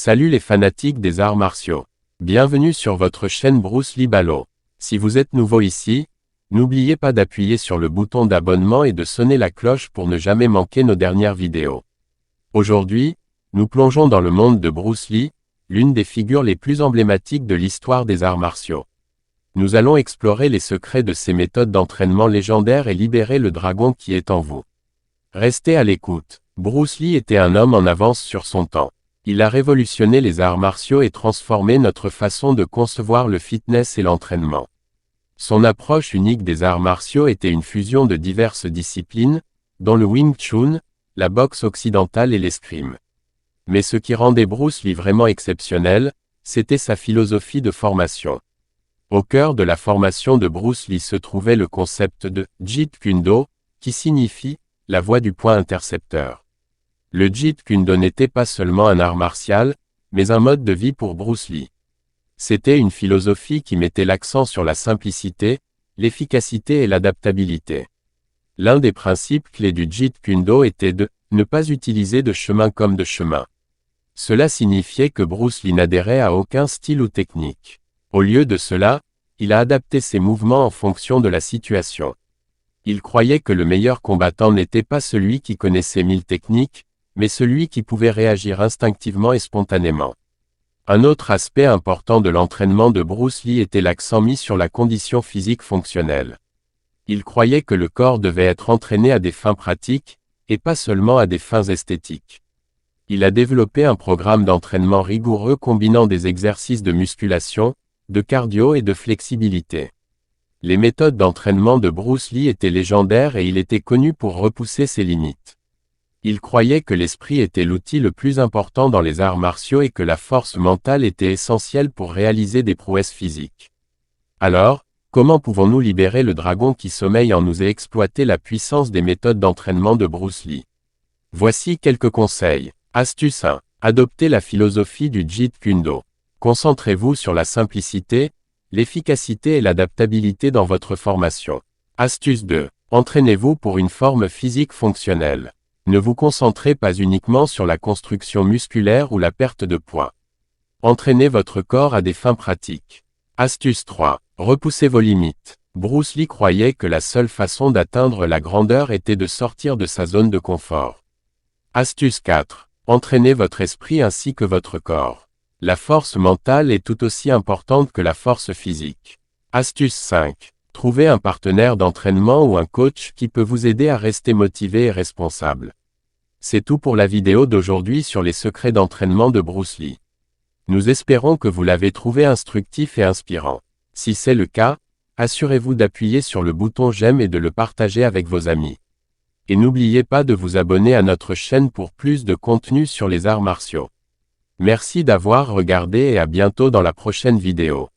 Salut les fanatiques des arts martiaux. Bienvenue sur votre chaîne Bruce Lee Ballot. Si vous êtes nouveau ici, n'oubliez pas d'appuyer sur le bouton d'abonnement et de sonner la cloche pour ne jamais manquer nos dernières vidéos. Aujourd'hui, nous plongeons dans le monde de Bruce Lee, l'une des figures les plus emblématiques de l'histoire des arts martiaux. Nous allons explorer les secrets de ses méthodes d'entraînement légendaires et libérer le dragon qui est en vous. Restez à l'écoute. Bruce Lee était un homme en avance sur son temps. Il a révolutionné les arts martiaux et transformé notre façon de concevoir le fitness et l'entraînement. Son approche unique des arts martiaux était une fusion de diverses disciplines, dont le Wing Chun, la boxe occidentale et l'escrime. Mais ce qui rendait Bruce Lee vraiment exceptionnel, c'était sa philosophie de formation. Au cœur de la formation de Bruce Lee se trouvait le concept de Jeet Kune Do, qui signifie « la voie du point intercepteur ». Le Jeet Kune Do n'était pas seulement un art martial, mais un mode de vie pour Bruce Lee. C'était une philosophie qui mettait l'accent sur la simplicité, l'efficacité et l'adaptabilité. L'un des principes clés du Jeet Kune Do était de ne pas utiliser de chemin comme de chemin. Cela signifiait que Bruce Lee n'adhérait à aucun style ou technique. Au lieu de cela, il a adapté ses mouvements en fonction de la situation. Il croyait que le meilleur combattant n'était pas celui qui connaissait 1000 techniques, mais celui qui pouvait réagir instinctivement et spontanément. Un autre aspect important de l'entraînement de Bruce Lee était l'accent mis sur la condition physique fonctionnelle. Il croyait que le corps devait être entraîné à des fins pratiques, et pas seulement à des fins esthétiques. Il a développé un programme d'entraînement rigoureux combinant des exercices de musculation, de cardio et de flexibilité. Les méthodes d'entraînement de Bruce Lee étaient légendaires et il était connu pour repousser ses limites. Il croyait que l'esprit était l'outil le plus important dans les arts martiaux et que la force mentale était essentielle pour réaliser des prouesses physiques. Alors, comment pouvons-nous libérer le dragon qui sommeille en nous et exploiter la puissance des méthodes d'entraînement de Bruce Lee? Voici quelques conseils. Astuce 1. Adoptez la philosophie du Jeet Kune Do. Concentrez-vous sur la simplicité, l'efficacité et l'adaptabilité dans votre formation. Astuce 2. Entraînez-vous pour une forme physique fonctionnelle. Ne vous concentrez pas uniquement sur la construction musculaire ou la perte de poids. Entraînez votre corps à des fins pratiques. Astuce 3. Repoussez vos limites. Bruce Lee croyait que la seule façon d'atteindre la grandeur était de sortir de sa zone de confort. Astuce 4. Entraînez votre esprit ainsi que votre corps. La force mentale est tout aussi importante que la force physique. Astuce 5. Trouvez un partenaire d'entraînement ou un coach qui peut vous aider à rester motivé et responsable. C'est tout pour la vidéo d'aujourd'hui sur les secrets d'entraînement de Bruce Lee. Nous espérons que vous l'avez trouvé instructif et inspirant. Si c'est le cas, assurez-vous d'appuyer sur le bouton j'aime et de le partager avec vos amis. Et n'oubliez pas de vous abonner à notre chaîne pour plus de contenu sur les arts martiaux. Merci d'avoir regardé et à bientôt dans la prochaine vidéo.